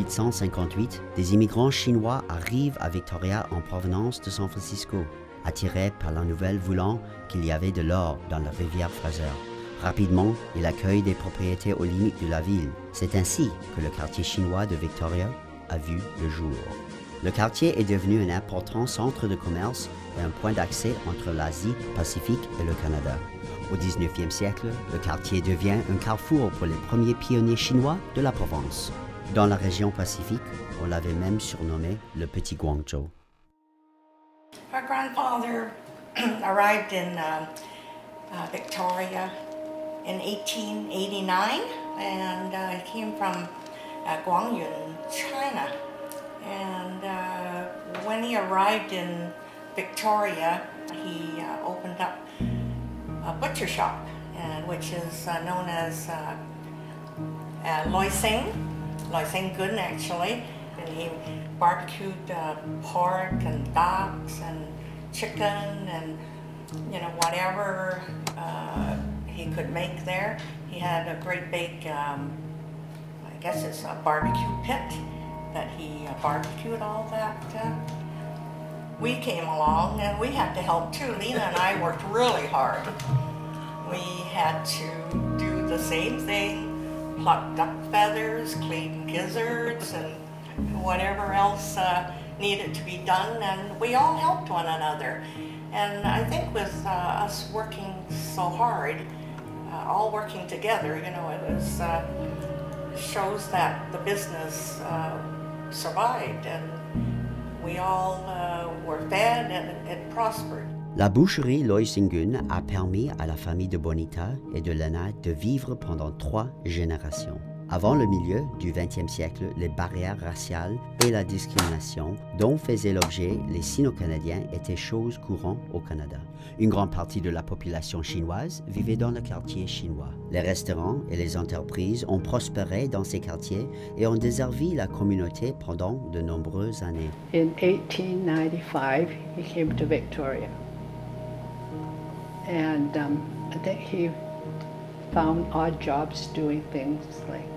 1858, des immigrants chinois arrivent à Victoria en provenance de San Francisco, attirés par la nouvelle voulant qu'il y avait de l'or dans la rivière Fraser. Rapidement, il accueille des propriétés aux limites de la ville. C'est ainsi que le quartier chinois de Victoria a vu le jour. Le quartier est devenu un important centre de commerce et un point d'accès entre l'Asie Pacifique et le Canada. Au 19e siècle, le quartier devient un carrefour pour les premiers pionniers chinois de la Provence. Dans la région Pacifique, on l'avait même surnommé le Petit Guangzhou. Our grandfather arrived in Victoria in 1889, and he came from Guangyun, China. And when he arrived in Victoria, he opened up a butcher shop, which is known as Loy Sing Gun, actually. And he barbecued pork and ducks and chicken and whatever he could make there. He had a great big, I guess it's a barbecue pit that he barbecued all that. We came along and we had to help too. Lena and I worked really hard. We had to do the same thing, pluck duck feathers, clean gizzards, and whatever else needed to be done, and we all helped one another. And I think with us working so hard, all working together, it was shows that the business survived, and we all were fed and it prospered. La boucherie Loy Singun a permis à la famille de Bonita et de Lena de vivre pendant 3 générations. Avant le milieu du XXe siècle, les barrières raciales et la discrimination dont faisaient l'objet les Sino-Canadiens étaient chose courante au Canada. Une grande partie de la population chinoise vivait dans le quartier chinois. Les restaurants et les entreprises ont prospéré dans ces quartiers et ont desservi la communauté pendant de nombreuses années. In 1895, he came to Victoria, and I think he found odd jobs doing things like,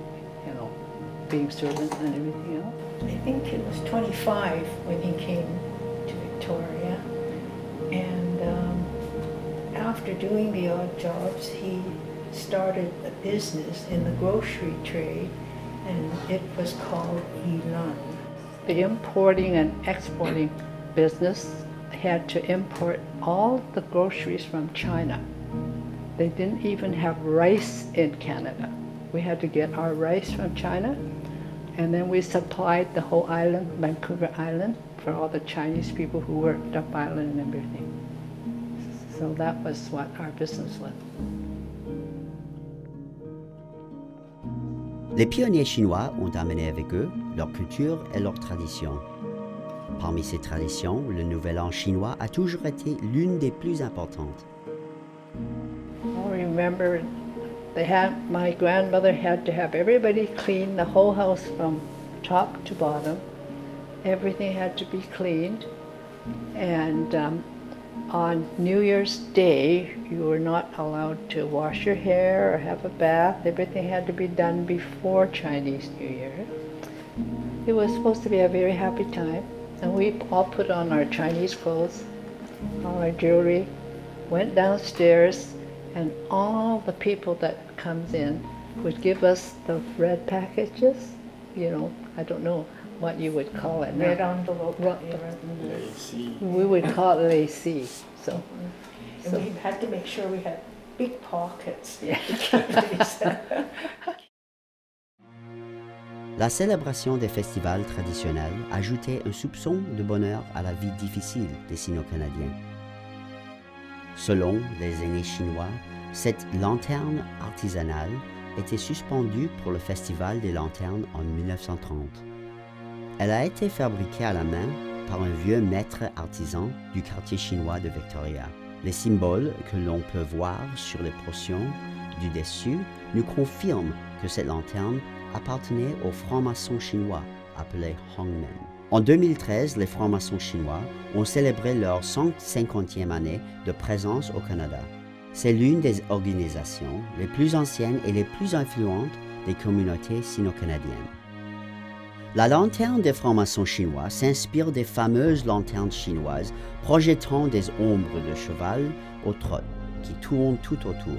being servant and everything else. I think he was 25 when he came to Victoria, and after doing the odd jobs, he started a business in the grocery trade, and it was called Yilan. The importing and exporting business had to import all the groceries from China. They didn't even have rice in Canada. We had to get our rice from China, and then we supplied the whole island, Vancouver Island, for all the Chinese people who worked up island and everything. So that was what our business was. Les pionniers chinois ont amené avec eux leur culture et leurs traditions. Parmi ces traditions, le Nouvel An chinois a toujours été l'une des plus importantes. I remember my grandmother had to have everybody clean the whole house from top to bottom. Everything had to be cleaned. And on New Year's Day, you were not allowed to wash your hair or have a bath. Everything had to be done before Chinese New Year. It was supposed to be a very happy time. And we all put on our Chinese clothes, all our jewelry, went downstairs, and all the people that comes in would give us the red packages. I don't know what you would call it. Red envelope. We would call it lacy. So, and we had to make sure we had big pockets. Yeah. La célébration des festivals traditionnels ajoutait un soupçon de bonheur à la vie difficile des Sino-Canadiens. Selon les aînés chinois, cette lanterne artisanale était suspendue pour le Festival des lanternes en 1930. Elle a été fabriquée à la main par un vieux maître artisan du quartier chinois de Victoria. Les symboles que l'on peut voir sur les portions du dessus nous confirment que cette lanterne appartenait aux francs-maçons chinois appelés Hongmen. En 2013, les francs-maçons chinois ont célébré leur 150e année de présence au Canada. C'est l'une des organisations les plus anciennes et les plus influentes des communautés sino-canadiennes. La lanterne des francs-maçons chinois s'inspire des fameuses lanternes chinoises projetant des ombres de cheval au trot qui tournent tout autour.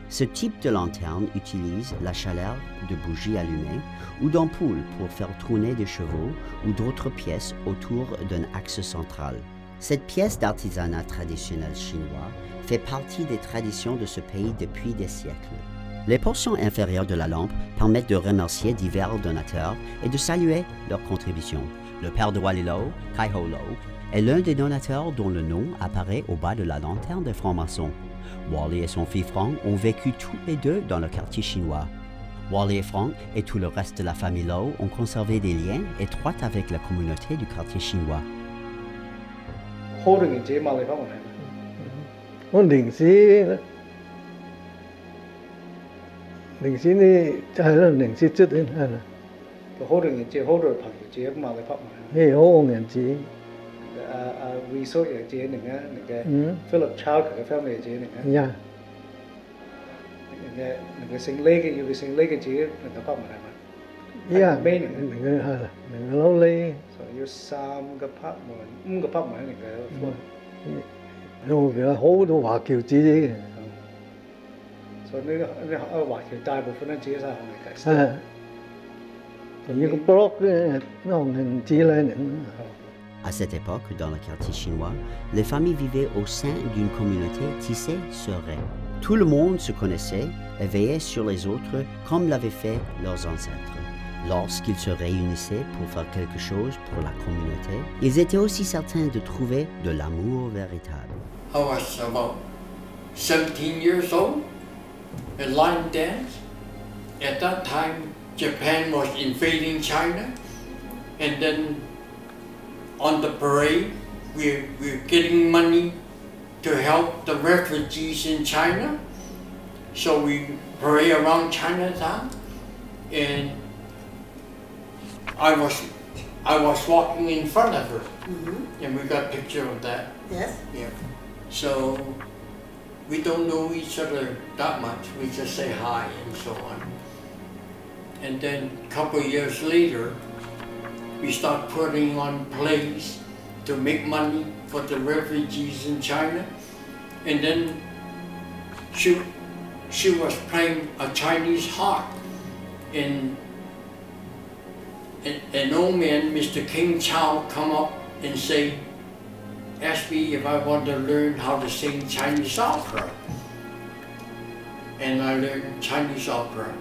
Ce type de lanterne utilise la chaleur de bougies allumées ou d'ampoules pour faire tourner des chevaux ou d'autres pièces autour d'un axe central. Cette pièce d'artisanat traditionnel chinois fait partie des traditions de ce pays depuis des siècles. Les portions inférieures de la lampe permettent de remercier divers donateurs et de saluer leur contribution. Le père de Walilo, Kai Ho Lo, est l'un des donateurs dont le nom apparaît au bas de la lanterne des francs-maçons. Wally et son fils Frank ont vécu tous les deux dans le quartier chinois. Wally et Frank et tout le reste de la famille Lo ont conservé des liens étroits avec la communauté du quartier chinois. 好定自己買禮翻嚟。我零時呢就係咯，零時出嚟係啦，好定自己好多朋友自己買禮翻嚟。誒好紅人子，resort 自己嚟嘅，Philip Chow 嘅 family 自己嚟嘅，呀，嚟嘅姓李嘅要佢姓李嘅自己嚟嘅翻嚟係咪？呀，咩嚟嘅？零嘅係啦，零嘅佬呢，所以要3個 partner，5個 partner 嚟嘅。我其實好多華僑子嘅，所以呢華僑大部分都自己晒紅嚟嘅。係，同一個 block 嘅紅人子嚟。À cette époque, dans le quartier chinois, les familles vivaient au sein d'une communauté tissée serrée. Tout le monde se connaissait et veillait sur les autres comme l'avaient fait leurs ancêtres. Lorsqu'ils se réunissaient pour faire quelque chose pour la communauté, ils étaient aussi certains de trouver de l'amour véritable. I was about 17 years old, a line dance. At that time, Japan was invading China, and then on the parade, we're getting money to help the refugees in China. So we parade around Chinatown, and I was walking in front of her, and we got a picture of that. Yes. Yeah. So we don't know each other that much. We just say hi and so on. And then a couple of years later, we start putting on plays to make money for the refugees in China. And then she was playing a Chinese harp, and an old man, Mr. King Chow, come up and say, ask me if I want to learn how to sing Chinese opera. And I learned Chinese opera.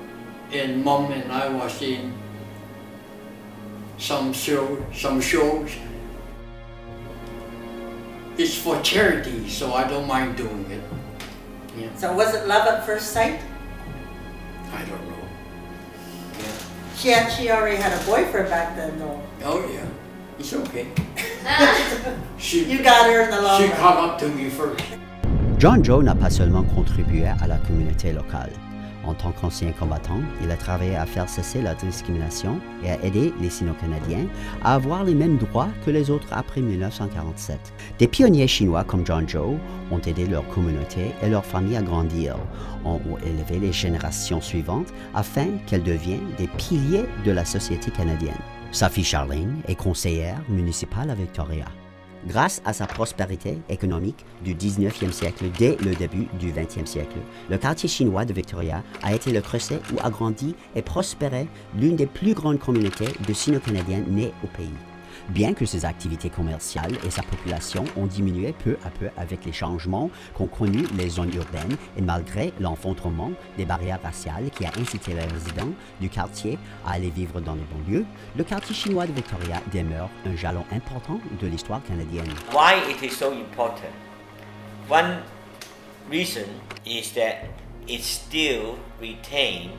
And Mom and I was in some shows. It's for charity, so I don't mind doing it. Yeah. So was it love at first sight? I don't know. She already had a boyfriend back then, though. Oh yeah, it's okay. You got her in the long She run. caught up to me first. John Joe n'a pas seulement contribué à la communauté locale. En tant qu'ancien combattant, il a travaillé à faire cesser la discrimination et à aider les Sino-Canadiens à avoir les mêmes droits que les autres après 1947. Des pionniers chinois comme John Joe ont aidé leur communauté et leur famille à grandir, ont élevé les générations suivantes afin qu'elles deviennent des piliers de la société canadienne. Sa fille Charlene est conseillère municipale à Victoria. Grâce à sa prospérité économique du 19e siècle dès le début du 20e siècle, le quartier chinois de Victoria a été le creuset où a grandi et prospéré l'une des plus grandes communautés de Sino-Canadiens nés au pays. Bien que ses activités commerciales et sa population ont diminué peu à peu avec les changements qu'ont connus les zones urbaines et malgré l'enfondrement des barrières raciales qui a incité les résidents du quartier à aller vivre dans les banlieues, le quartier chinois de Victoria demeure un jalon important de l'histoire canadienne. Why it is so important? One reason is that it still retains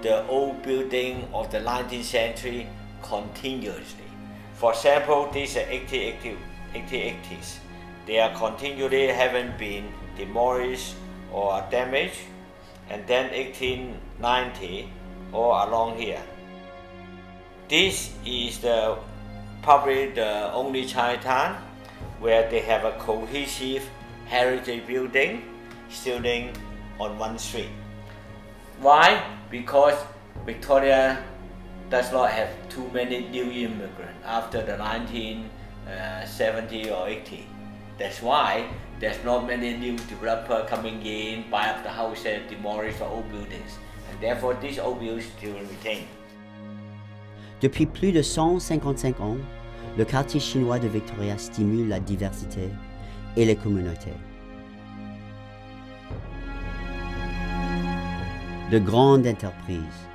the old building of the 19th century continuously. For example, these are 1880s. They are continually haven't been demolished or damaged, and then 1890 all along here. This is probably the only Chinatown where they have a cohesive heritage building standing on one street. Why? Because Victoria does not have too many new immigrants after the 1970 or 80. That's why there's not many new developers coming in, buy up the houses, demolish the old buildings, and therefore these old buildings still retain. Depuis plus de 155 ans, le quartier chinois de Victoria stimule la diversité et les communautés. De grandes entreprises,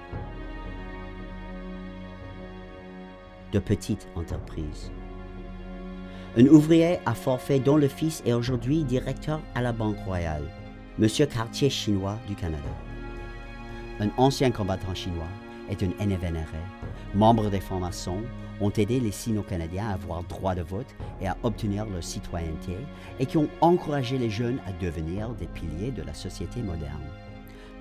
de petites entreprises. Un ouvrier à forfait dont le fils est aujourd'hui directeur à la Banque Royale, Monsieur Quartier chinois du Canada. Un ancien combattant chinois est un vénéré. Membres des francs-maçons ont aidé les Sino-Canadiens à avoir droit de vote et à obtenir leur citoyenneté et qui ont encouragé les jeunes à devenir des piliers de la société moderne.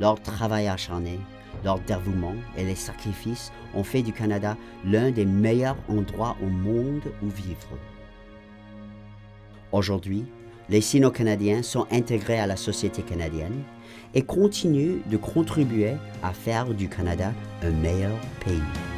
Leur travail acharné, leur dévouement et les sacrifices ont fait du Canada l'un des meilleurs endroits au monde où vivre. Aujourd'hui, les Sino-Canadiens sont intégrés à la société canadienne et continuent de contribuer à faire du Canada un meilleur pays.